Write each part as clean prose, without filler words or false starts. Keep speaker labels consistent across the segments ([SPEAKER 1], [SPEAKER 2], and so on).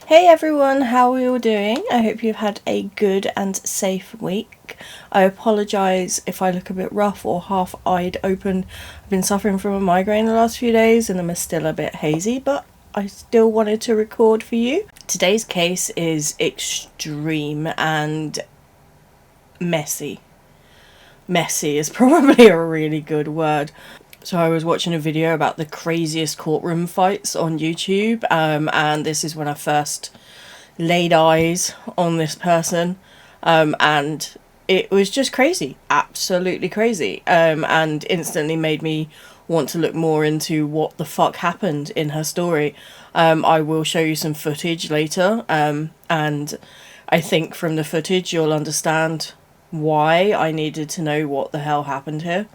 [SPEAKER 1] Hey everyone, how are you all doing? I hope you've had a good and safe week. I apologise if I look a bit rough or half-eyed open. I've been suffering from a migraine the last few days and I'm still a bit hazy, but I still wanted to record for you. Today's case is extreme and messy. Messy is probably a really good word. So I was watching a video about the craziest courtroom fights on YouTube, and this is when I first laid eyes on this person, and it was just crazy, absolutely crazy, and instantly made me want to look more into what the fuck happened in her story. I will show you some footage later, and I think from the footage you'll understand why I needed to know what the hell happened here.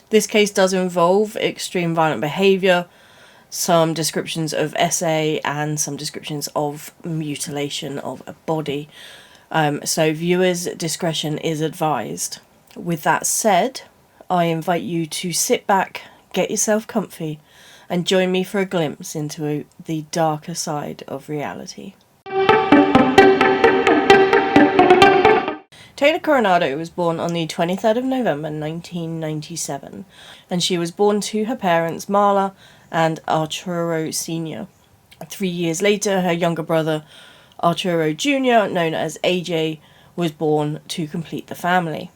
[SPEAKER 1] This case does involve extreme violent behaviour, some descriptions of SA, and some descriptions of mutilation of a body. So viewers' discretion is advised. With that said, I invite you to sit back, get yourself comfy, and join me for a glimpse into the darker side of reality. Taylor Coronado was born on the 23rd of November 1997, and she was born to her parents Marla and Arturo Sr. 3 years later, her younger brother Arturo Jr., known as AJ, was born to complete the family.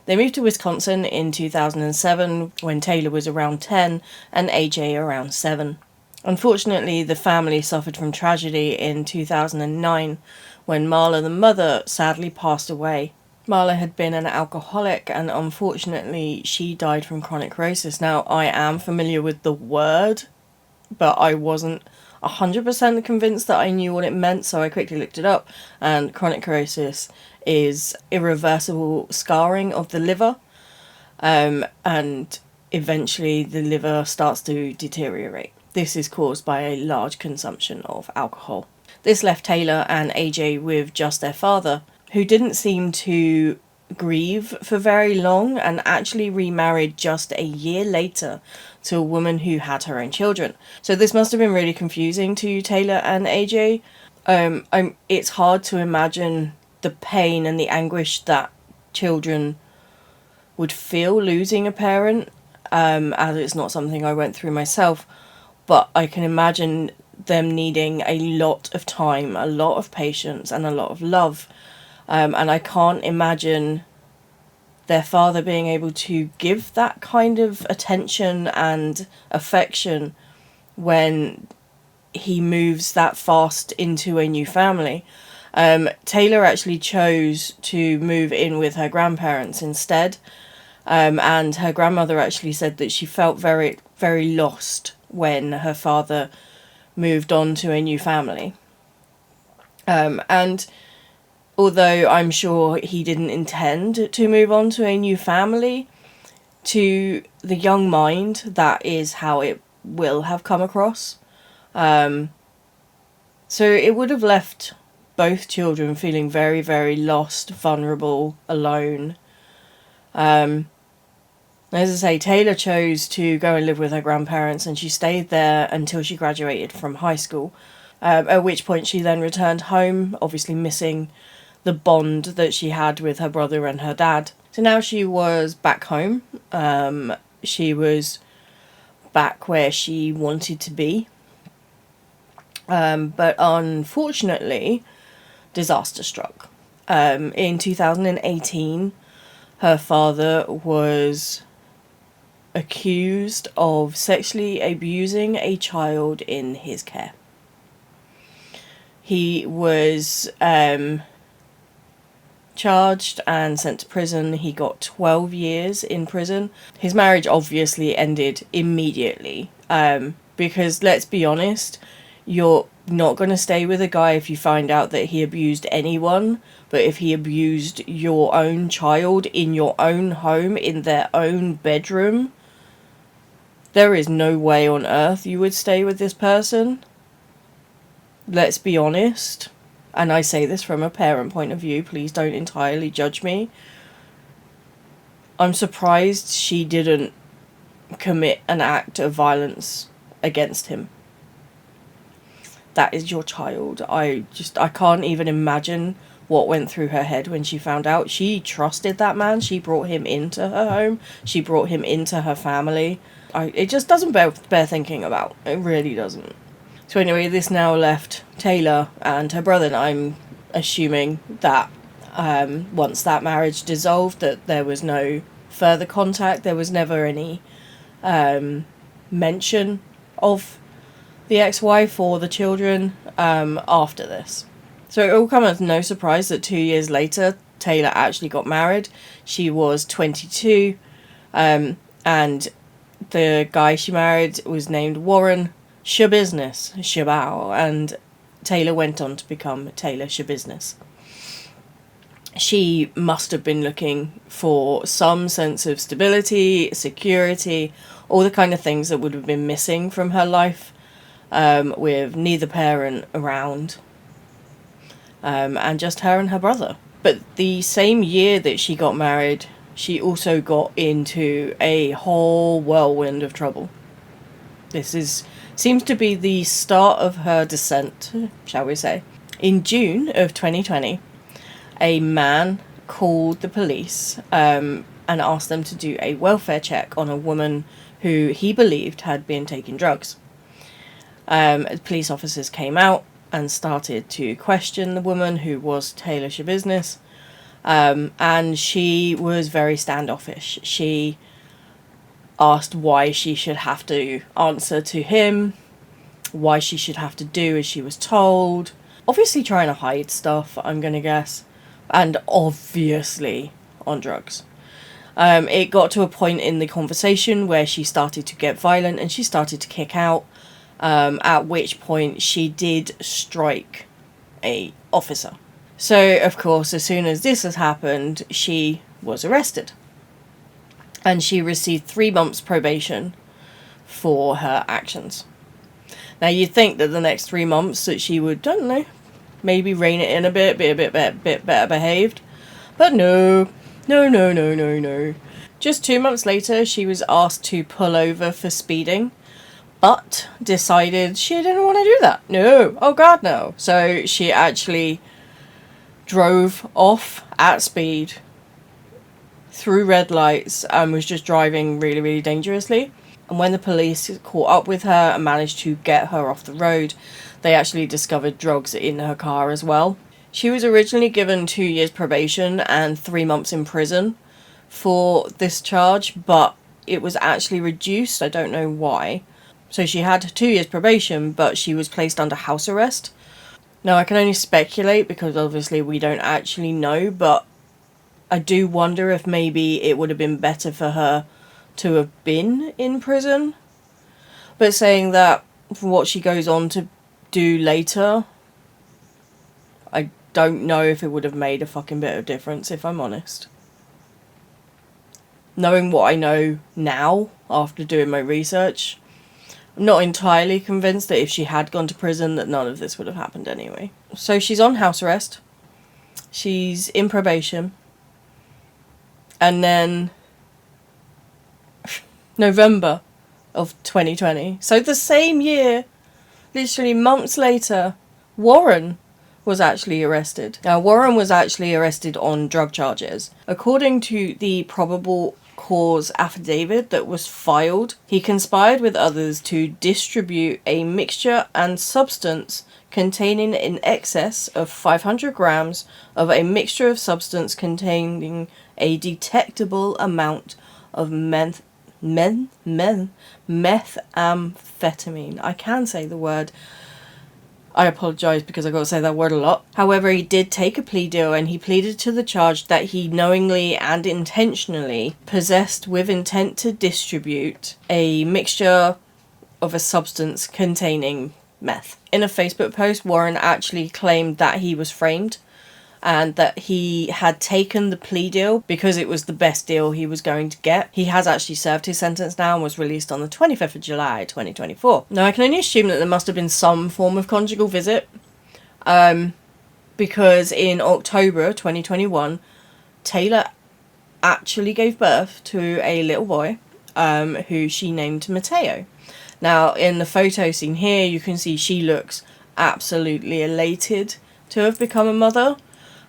[SPEAKER 1] They moved to Wisconsin in 2007 when Taylor was around 10 and AJ around 7. Unfortunately, the family suffered from tragedy in 2009 when Marla, the mother, sadly passed away. Marla had been an alcoholic and unfortunately she died from chronic cirrhosis. Now, I am familiar with the word, but I wasn't 100% convinced that I knew what it meant, so I quickly looked it up, and chronic cirrhosis is irreversible scarring of the liver, and eventually the liver starts to deteriorate. This is caused by a large consumption of alcohol. This left Taylor and AJ with just their father, who didn't seem to grieve for very long and actually remarried just a year later to a woman who had her own children. So this must have been really confusing to Taylor and AJ. It's hard to imagine the pain and the anguish that children would feel losing a parent, as it's not something I went through myself, but I can imagine them needing a lot of time, a lot of patience, and a lot of love. And I can't imagine their father being able to give that kind of attention and affection when he moves that fast into a new family. Taylor actually chose to move in with her grandparents instead, and her grandmother actually said that she felt very, very lost when her father moved on to a new family. And although I'm sure he didn't intend to move on to a new family, to the young mind, that is how it will have come across. So it would have left both children feeling very, very lost, vulnerable, alone. As I say, Taylor chose to go and live with her grandparents, and she stayed there until she graduated from high school, at which point she then returned home, obviously missing the bond that she had with her brother and her dad. So now she was back home. She was back where she wanted to be. But unfortunately, disaster struck. In 2018, her father was accused of sexually abusing a child in his care. He was charged and sent to prison. He got 12 years in prison. His marriage obviously ended immediately, because let's be honest, you're not going to stay with a guy if you find out that he abused anyone, but if he abused your own child in your own home, in their own bedroom, there is no way on earth you would stay with this person. Let's be honest. And I say this from a parent point of view, please don't entirely judge me. I'm surprised she didn't commit an act of violence against him. that is your child. I can't even imagine what went through her head when she found out. She trusted that man. She brought him into her home. She brought him into her family. It just doesn't bear thinking about. It really doesn't. So anyway, this now left Taylor and her brother, and I'm assuming that once that marriage dissolved, that there was no further contact. There was never any mention of the ex-wife or the children after this. So it will come as no surprise that 2 years later, Taylor actually got married. She was 22, and the guy she married was named Warren Schabusiness, Shabao, and Taylor went on to become Taylor Schabusiness. She must have been looking for some sense of stability, security, all the kind of things that would have been missing from her life, with neither parent around, and just her and her brother. But the same year that she got married, she also got into a whole whirlwind of trouble. This seems to be the start of her descent, shall we say. In June of 2020, a man called the police and asked them to do a welfare check on a woman who he believed had been taking drugs. Police officers came out and started to question the woman, who was Taylor Schabusiness, and she was very standoffish. She asked why she should have to answer to him, why she should have to do as she was told. Obviously trying to hide stuff, I'm going to guess, and obviously on drugs. It got to a point in the conversation where she started to get violent and she started to kick out, at which point she did strike a officer. So, of course, as soon as this has happened, she was arrested. And she received 3 months probation for her actions. Now, you'd think that the next 3 months that she would, I don't know, maybe rein it in a bit, be a bit better behaved. But no. Just 2 months later, she was asked to pull over for speeding, but decided she didn't want to do that. No. Oh, God, no. So she actually drove off at speed through red lights and was just driving really, really dangerously. And when the police caught up with her and managed to get her off the road, they actually discovered drugs in her car as well. She was originally given 2 years probation and 3 months in prison for this charge, but it was actually reduced. I don't know why. So she had 2 years probation, but she was placed under house arrest. Now, I can only speculate because obviously we don't actually know, but I do wonder if maybe it would have been better for her to have been in prison. But saying that, for what she goes on to do later, I don't know if it would have made a fucking bit of difference, if I'm honest. Knowing what I know now, after doing my research, I'm not entirely convinced that if she had gone to prison that none of this would have happened anyway. So she's on house arrest. She's in probation. And then November of 2020, so the same year, literally months later, Warren was actually arrested. Now, Warren was actually arrested on drug charges. According to the probable cause affidavit that was filed, he conspired with others to distribute a mixture and substance containing in excess of 500 grams of a mixture of substance containing a detectable amount of methamphetamine. I can say the word. I apologise because I've got to say that word a lot. However, he did take a plea deal and he pleaded to the charge that he knowingly and intentionally possessed with intent to distribute a mixture of a substance containing meth. In a Facebook post, Warren actually claimed that he was framed and that he had taken the plea deal because it was the best deal he was going to get. He has actually served his sentence now and was released on the 25th of July 2024. Now, I can only assume that there must have been some form of conjugal visit, because in October 2021, Taylor actually gave birth to a little boy who she named Mateo. Now, in the photo seen here, you can see she looks absolutely elated to have become a mother.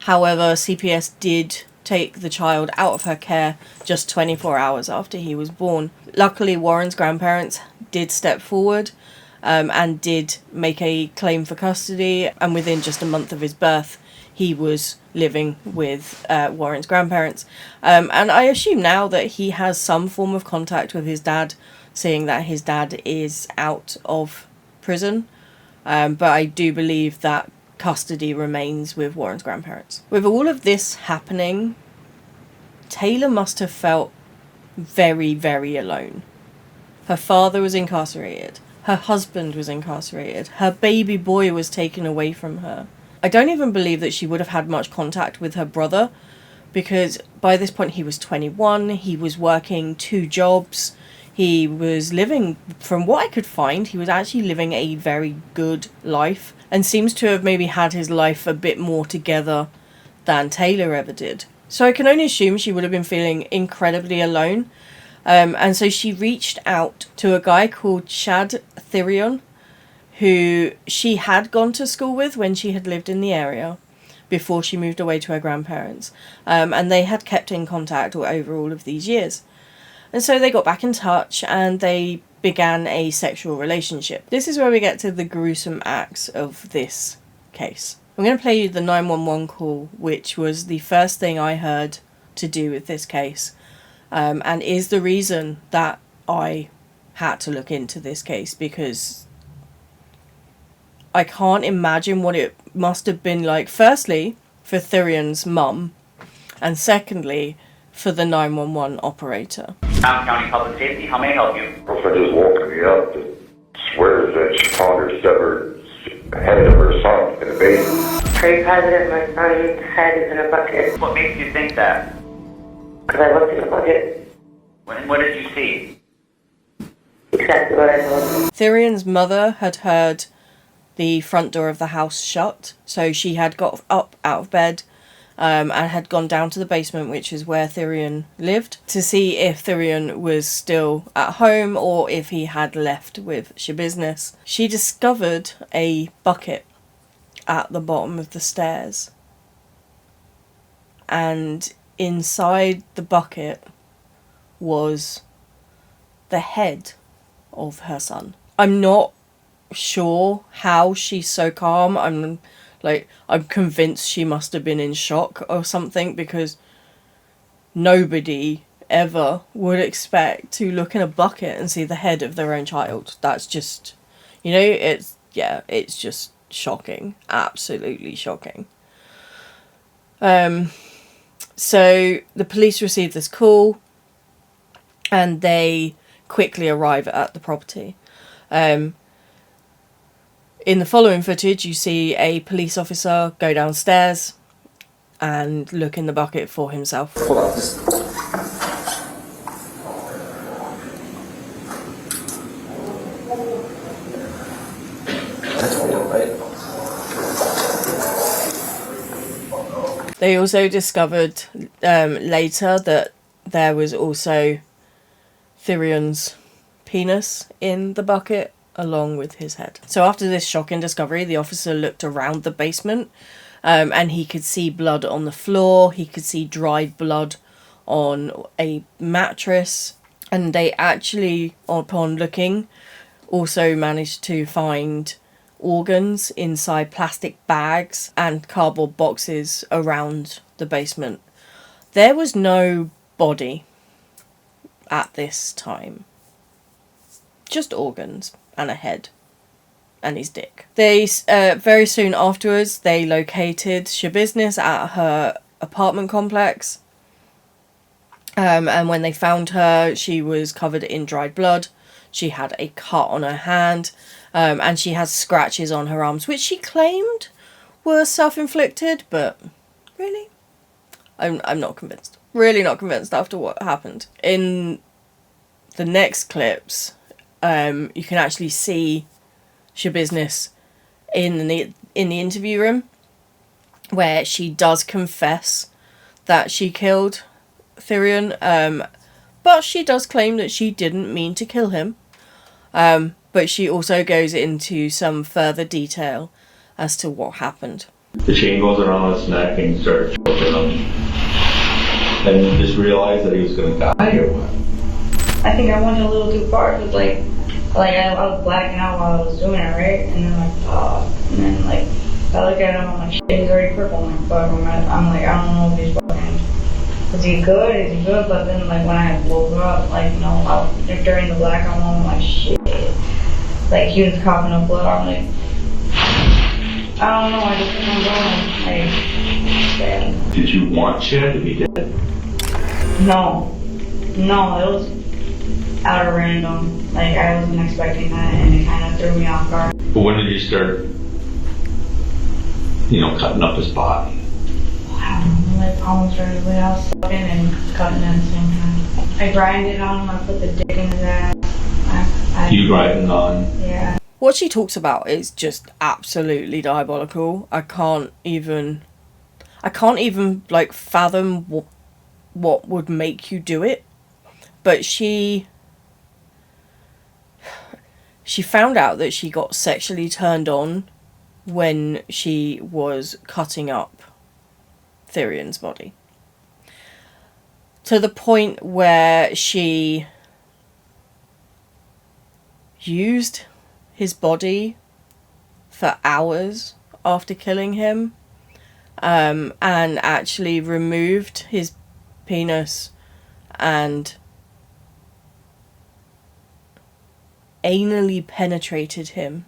[SPEAKER 1] However, CPS did take the child out of her care just 24 hours after he was born. Luckily, Warren's grandparents did step forward and did make a claim for custody, and within just a month of his birth, he was living with Warren's grandparents. And I assume now that he has some form of contact with his dad, seeing that his dad is out of prison. But I do believe that custody remains with Warren's grandparents. With all of this happening, Taylor must have felt very, very alone. Her father was incarcerated. Her husband was incarcerated. Her baby boy was taken away from her. I don't even believe that she would have had much contact with her brother, because by this point he was 21, he was working 2 jobs, he was living, from what I could find, he was actually living a very good life, and seems to have maybe had his life a bit more together than Taylor ever did. So I can only assume she would have been feeling incredibly alone. And so she reached out to a guy called Shad Thyrion, who she had gone to school with when she had lived in the area before she moved away to her grandparents. And they had kept in contact over all of these years. And so they got back in touch and they began a sexual relationship. This is where we get to the gruesome acts of this case. I'm going to play you the 911 call, which was the first thing I heard to do with this case, and is the reason that I had to look into this case, because I can't imagine what it must have been like, firstly, for Thyrion's mum, and secondly, for the 911 operator.
[SPEAKER 2] County Public Safety, how may I help you?
[SPEAKER 3] Girlfriend just woke me up and swears that she found her severed head of her son in a basin.
[SPEAKER 4] Pretty positive my son's head is in a bucket.
[SPEAKER 2] What makes you think that?
[SPEAKER 4] Because I looked in the bucket.
[SPEAKER 2] What did you see?
[SPEAKER 4] Exactly what I told him.
[SPEAKER 1] Thyrion's mother had heard the front door of the house shut, so she had got up out of bed and had gone down to the basement, which is where Thyrion lived, to see if Thyrion was still at home or if he had left with Schabusiness. She discovered a bucket at the bottom of the stairs, and inside the bucket was the head of her son. I'm not sure how she's so calm. I'm convinced she must have been in shock or something, because nobody ever would expect to look in a bucket and see the head of their own child. That's just, it's just shocking. Absolutely shocking. So the police receive this call and they quickly arrive at the property. In the following footage, you see a police officer go downstairs and look in the bucket for himself.
[SPEAKER 3] Hold on. That's real, right?
[SPEAKER 1] They also discovered later that there was also Thyrion's penis in the bucket, along with his head. So after this shocking discovery, the officer looked around the basement and he could see blood on the floor, he could see dried blood on a mattress, and they actually, upon looking, also managed to find organs inside plastic bags and cardboard boxes around the basement. There was no body at this time. Just organs and a head and his dick. They very soon afterwards they located Schabusiness at her apartment complex, and when they found her, she was covered in dried blood. She had a cut on her hand, and she has scratches on her arms, which she claimed were self-inflicted, but really, I'm not convinced. Really not convinced after what happened. In the next clips, you can actually see Schabusiness in the interview room, where she does confess that she killed Thyrion, but she does claim that she didn't mean to kill him. But she also goes into some further detail as to what happened.
[SPEAKER 5] The chain goes around his neck and he started choking him. And you just realized that he was going to die or what?
[SPEAKER 6] I think I went a little too far because I was blacking out while I was doing it, right? And then and then I look at him, I'm like, shit, he's already purple. I'm like, fuck, I'm like, I don't know if he's fucking, is he good? Is he good? But then when I woke up, during the blackout moment, I'm like, shit. He was coughing up blood. I'm like, I don't know, I just kept on going.
[SPEAKER 5] Did you want Shad to be dead?
[SPEAKER 6] No, it was out of random. I wasn't expecting that, and it kind of threw me off guard.
[SPEAKER 5] But when did you start, cutting up his body?
[SPEAKER 6] I don't know, almost right away. I was sucking and cutting at the same time. I grinded on him, I put the dick in his ass.
[SPEAKER 5] You grinding on?
[SPEAKER 6] Yeah.
[SPEAKER 1] What she talks about is just absolutely diabolical. I can't even fathom what would make you do it. But she found out that she got sexually turned on when she was cutting up Thyrion's body. To the point where she used his body for hours after killing him, and actually removed his penis and anally penetrated him.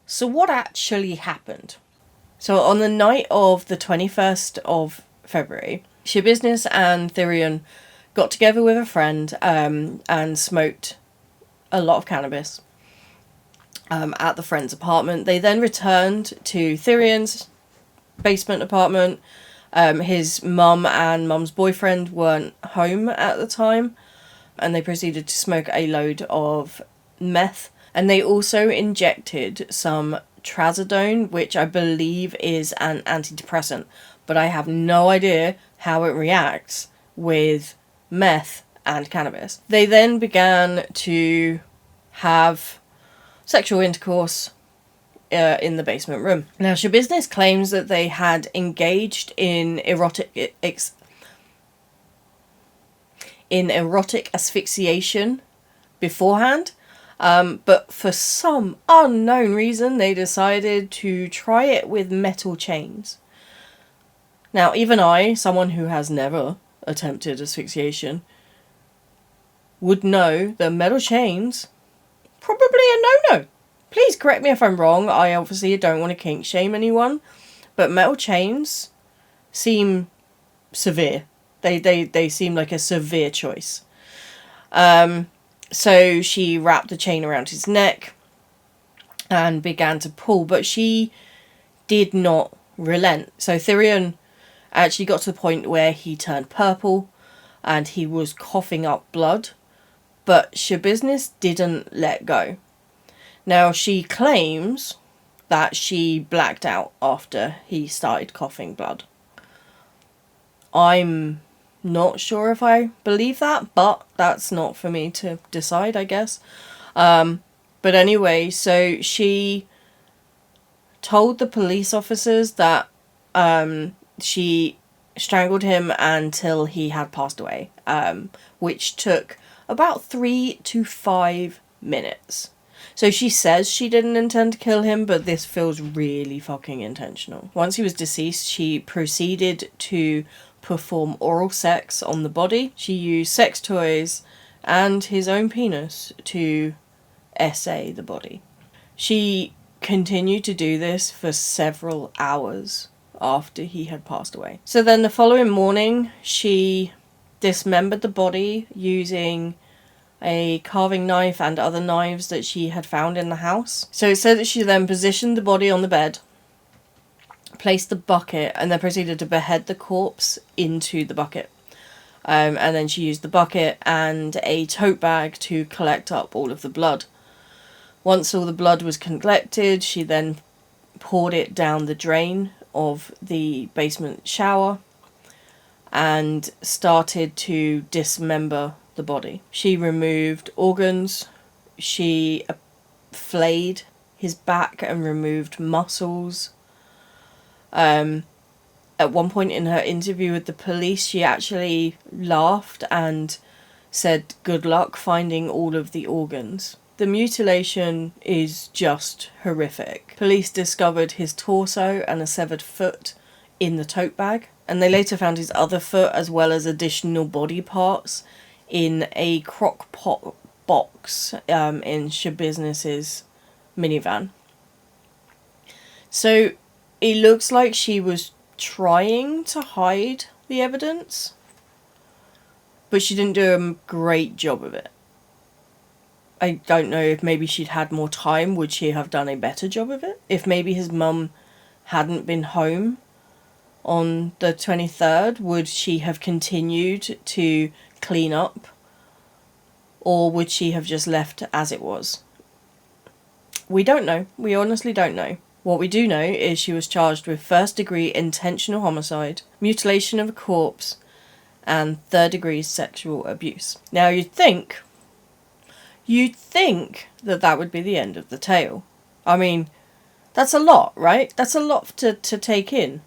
[SPEAKER 1] So what actually happened? So on the night of the 21st of February, Schabusiness and Thyrion got together with a friend and smoked a lot of cannabis at the friend's apartment. They then returned to Thyrion's basement apartment. His mum and mum's boyfriend weren't home at the time, and they proceeded to smoke a load of meth, and they also injected some trazodone, which I believe is an antidepressant, but I have no idea how it reacts with meth and cannabis. They then began to have sexual intercourse in the basement room. Now, Schabusiness claims that they had engaged in erotic asphyxiation beforehand, but for some unknown reason they decided to try it with metal chains. Now, even I, someone who has never attempted asphyxiation, would know that metal chains, probably a no-no. Please correct me if I'm wrong. I obviously don't want to kink shame anyone, but metal chains seem severe. They seem like a severe choice. So she wrapped the chain around his neck and began to pull, but she did not relent. So Thyrion actually got to the point where he turned purple and he was coughing up blood, but Schabusiness didn't let go. Now, she claims that she blacked out after he started coughing blood. I'm not sure if I believe that, but that's not for me to decide, I guess. But anyway, so she told the police officers that she strangled him until he had passed away, which took about 3 to 5 minutes. So she says she didn't intend to kill him, but this feels really fucking intentional. Once he was deceased, she proceeded to perform oral sex on the body. She used sex toys and his own penis to essay the body. She continued to do this for several hours after he had passed away. So then the following morning, she dismembered the body using a carving knife and other knives that she had found in the house. So it said that she then positioned the body on the bed, placed the bucket, and then proceeded to behead the corpse into the bucket. And then she used the bucket and a tote bag to collect up all of the blood. Once all the blood was collected, she then poured it down the drain of the basement shower and started to dismember the body. She removed organs, she flayed his back and removed muscles, At one point in her interview with the police, she actually laughed and said good luck finding all of the organs. The mutilation is just horrific. Police discovered his torso and a severed foot in the tote bag, and they later found his other foot as well as additional body parts in a crock pot box in Schabusiness's minivan. So it looks like she was trying to hide the evidence, but she didn't do a great job of it. I don't know if maybe she'd had more time, would she have done a better job of it? If maybe his mum hadn't been home on the 23rd, would she have continued to clean up? Or would she have just left as it was? We don't know. We honestly don't know. What we do know is she was charged with first-degree intentional homicide, mutilation of a corpse, and third-degree sexual abuse. Now, you'd think that that would be the end of the tale. I mean, that's a lot, right? That's a lot to take in.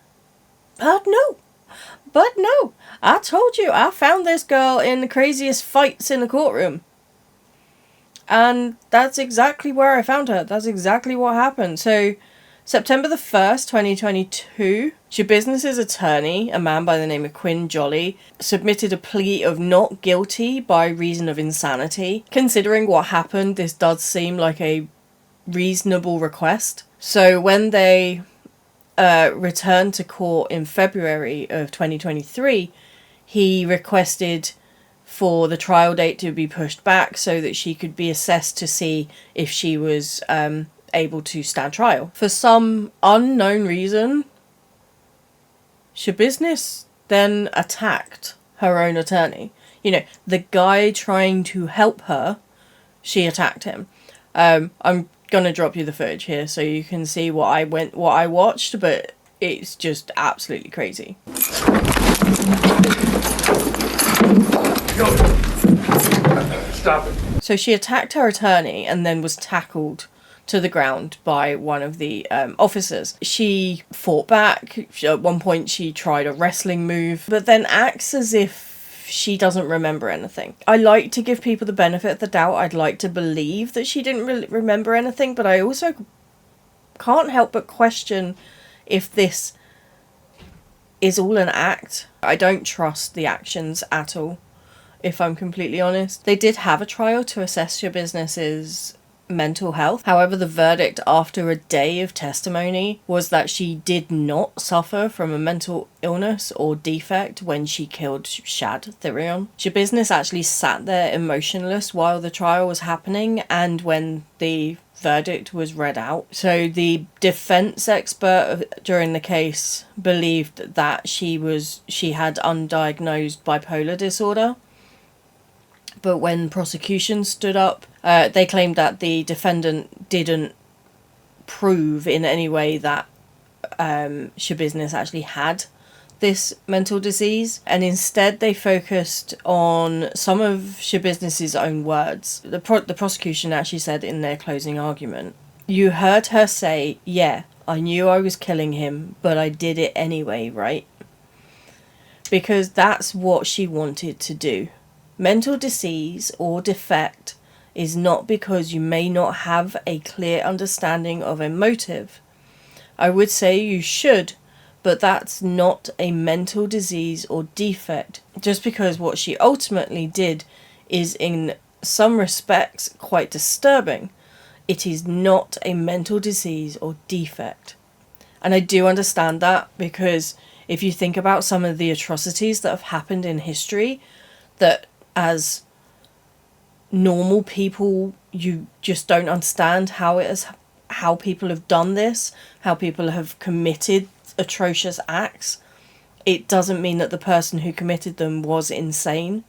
[SPEAKER 1] But no. I told you, I found this girl in the craziest fights in the courtroom. And that's exactly where I found her. That's exactly what happened. So, September the 1st, 2022, Schabusiness's attorney, a man by the name of Quinn Jolly, submitted a plea of not guilty by reason of insanity. Considering what happened, this does seem like a reasonable request. So when they returned to court in February of 2023, he requested for the trial date to be pushed back so that she could be assessed to see if she was able to stand trial. For some unknown reason, Schabusiness then attacked her own attorney. You know, the guy trying to help her, she attacked him. I'm gonna drop you the footage here so you can see what I watched, but it's just absolutely crazy.
[SPEAKER 7] Stop it.
[SPEAKER 1] So she attacked her attorney and then was tackled to the ground by one of the officers. She fought back. At one point she tried a wrestling move, but then acts as if she doesn't remember anything. I like to give people the benefit of the doubt. I'd like to believe that she didn't really remember anything, but I also can't help but question if this is all an act. I don't trust the actions at all, if I'm completely honest. They did have a trial to assess Schabusiness's mental health. However, the verdict after a day of testimony was that she did not suffer from a mental illness or defect when she killed Shad Thyrion. Schabusiness actually sat there emotionless while the trial was happening and when the verdict was read out. So the defense expert during the case believed that she had undiagnosed bipolar disorder. But when prosecution stood up, they claimed that the defendant didn't prove in any way that Schabusiness actually had this mental disease, and instead they focused on some of Schabusiness's own words. The prosecution actually said in their closing argument, "You heard her say, 'Yeah, I knew I was killing him, but I did it anyway, right?' Because that's what she wanted to do. Mental disease or defect is not because you may not have a clear understanding of a motive. I would say you should, but that's not a mental disease or defect. Just because what she ultimately did is in some respects quite disturbing, it is not a mental disease or defect." And I do understand that, because if you think about some of the atrocities that have happened in history, that as normal people you just don't understand how people have done this, how people have committed atrocious acts. It doesn't mean that the person who committed them was insane.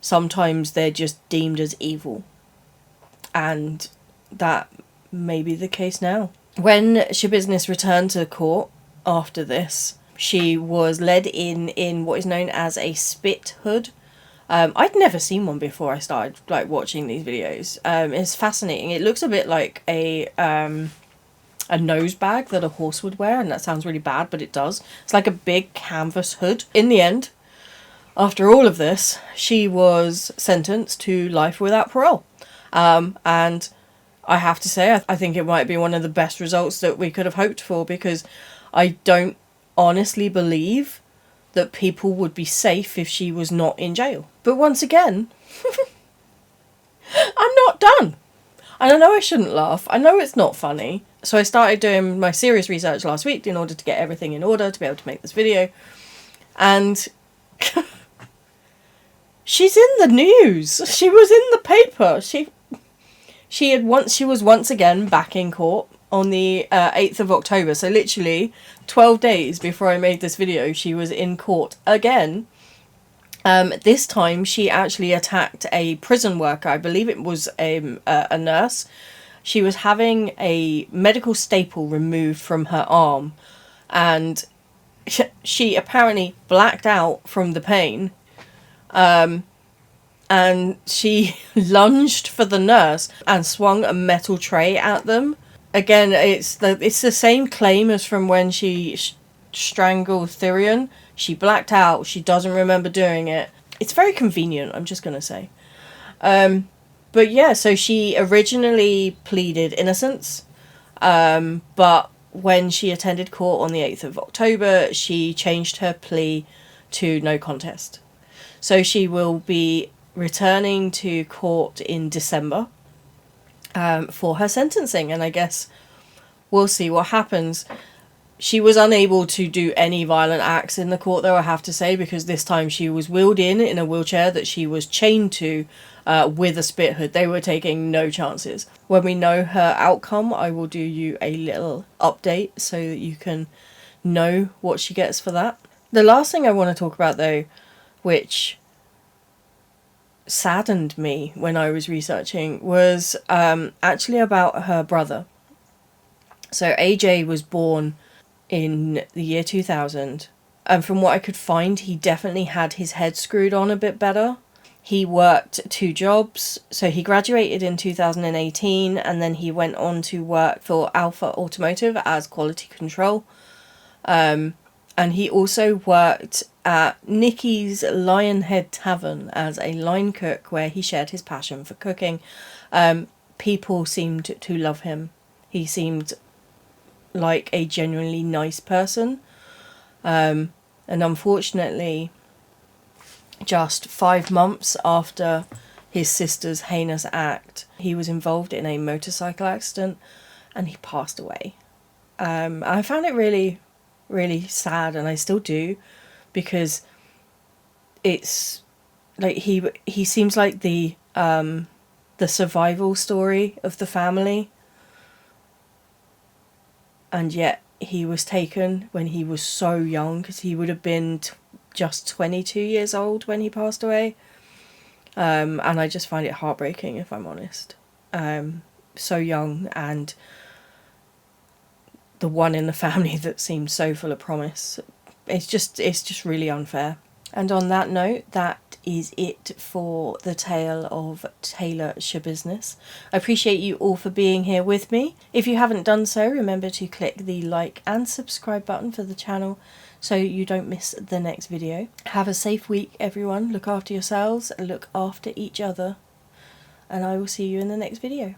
[SPEAKER 1] Sometimes they're just deemed as evil, and that may be the case now. When Schabusiness returned to court after this, she was led in what is known as a spit hood. I'd never seen one before I started watching these videos. It's fascinating. It looks a bit like a a nose bag that a horse would wear, and that sounds really bad, but it does. It's like a big canvas hood. In the end, after all of this, she was sentenced to life without parole. And I have to say, I think it might be one of the best results that we could have hoped for, because I don't honestly believe that people would be safe if she was not in jail. But once again, I'm not done. And I know I shouldn't laugh. I know it's not funny. So I started doing my serious research last week in order to get everything in order to be able to make this video. And she's in the news. She was in the paper. She was once again back in court on the 8th of October. So literally 12 days before I made this video, she was in court again. This time she actually attacked a prison worker. I believe it was a nurse. She was having a medical staple removed from her arm, and she apparently blacked out from the pain. And she lunged for the nurse and swung a metal tray at them. Again, it's the same claim as from when she strangled Thyrion. She blacked out. She doesn't remember doing it. It's very convenient, I'm just going to say. But yeah, so she originally pleaded innocence. But when she attended court on the 8th of October, she changed her plea to no contest. So she will be returning to court in December for her sentencing. And I guess we'll see what happens. She was unable to do any violent acts in the court, though, I have to say, because this time she was wheeled in a wheelchair that she was chained to with a spit hood. They were taking no chances. When we know her outcome, I will do you a little update so that you can know what she gets for that. The last thing I want to talk about, though, which saddened me when I was researching, was actually about her brother. So AJ was born in the year 2000, and from what I could find, he definitely had his head screwed on a bit better. He worked 2 jobs, so he graduated in 2018, and then he went on to work for Alpha Automotive as quality control, and he also worked at Nicky's Lionhead Tavern as a line cook, where he shared his passion for cooking. People seemed to love him. He seemed like a genuinely nice person, and unfortunately, just 5 months after his sister's heinous act, he was involved in a motorcycle accident and he passed away. I found it really, really sad, and I still do, because it's like he seems like the survival story of the family. And yet he was taken when he was so young, because he would have been just 22 years old when he passed away. And I just find it heartbreaking, if I'm honest. So young, and the one in the family that seemed so full of promise. It's just really unfair. And on that note, that is it for the tale of Taylor Schabusiness. I appreciate you all for being here with me. If you haven't done so, remember to click the like and subscribe button for the channel so you don't miss the next video. Have a safe week, everyone. Look after yourselves, look after each other, and I will see you in the next video.